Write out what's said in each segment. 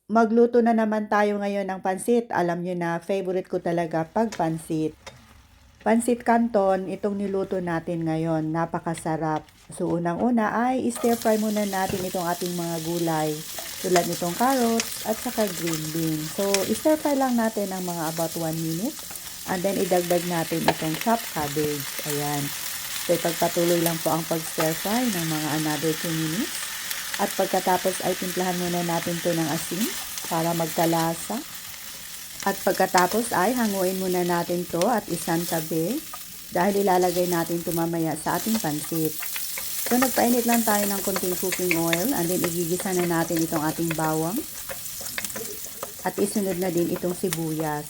Magluto na naman tayo ngayon ng pansit. Alam nyo na, favorite ko talaga pag pansit. Pansit Canton, itong niluto natin ngayon. Napakasarap. So, unang-una ay stir fry muna natin itong ating mga gulay. Tulad nitong carrots at saka green bean. So, stir fry lang natin ng mga about 1 minute. And then, idagdag natin itong chopped cabbage. Ayan. So, ipagpatuloy lang po ang pag-stir fry ng mga another 2 minutes. At pagkatapos ay timplahan muna natin to ng asin para magkalasa. At pagkatapos ay hanguin muna natin to at isang tabi dahil ilalagay natin to mamaya sa ating pansit. So nagpainit lang tayo ng konting cooking oil and then igigisa na natin itong ating bawang. At isunod na din itong sibuyas.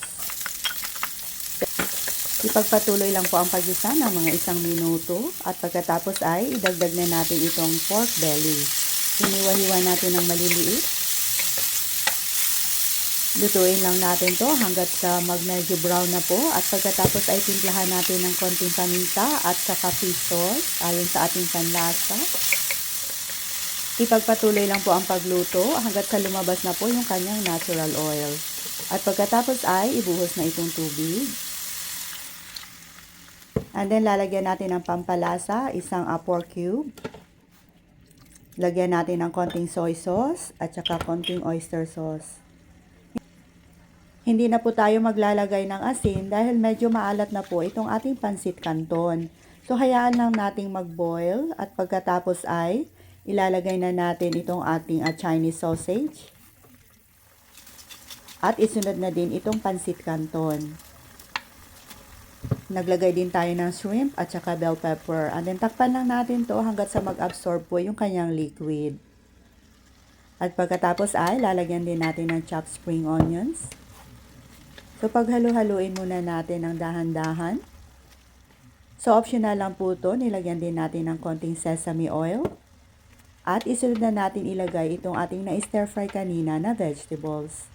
Ipagpatuloy lang po ang paggisa ng mga 1 minuto at pagkatapos ay idagdag na natin itong pork belly. Hiniwa-hiwa natin ng maliliit. Lutuin lang natin to hanggat sa medyo brown na po at pagkatapos ay timplahan natin ng konting paminta at saka fish sauce ayon sa ating panlasa. Ipagpatuloy lang po ang pagluto hanggat sa lumabas na po yung kanyang natural oil. At pagkatapos ay ibuhos na itong tubig. And then lalagyan natin ng pampalasa, isang pork cube. Lagyan natin ng konting soy sauce at saka konting oyster sauce. Hindi na po tayo maglalagay ng asin dahil medyo maalat na po itong ating pansit canton. So hayaan lang nating mag-boil at pagkatapos ay ilalagay na natin itong ating Chinese sausage. At isunod na din itong pansit canton. Naglagay din tayo ng shrimp at saka bell pepper. And then takpan lang natin to hanggat sa mag-absorb po yung kanyang liquid. At pagkatapos ay lalagyan din natin ng chopped spring onions. So paghalo-haluin muna natin ng dahan-dahan. So optional lang po to, nilagyan din natin ng konting sesame oil. At isunod na natin ilagay itong ating na-stir fry kanina na vegetables.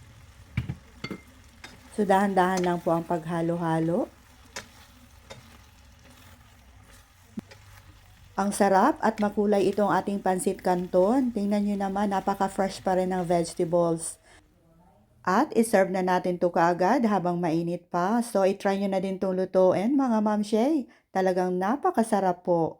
So dahan-dahan lang po ang paghalo-halo. Ang sarap at makulay itong ating pansit canton. Tingnan nyo naman, napaka-fresh pa rin ng vegetables. At iserve na natin to kaagad habang mainit pa. So, itry nyo na din itong lutuin mga mamshay. Talagang napakasarap po.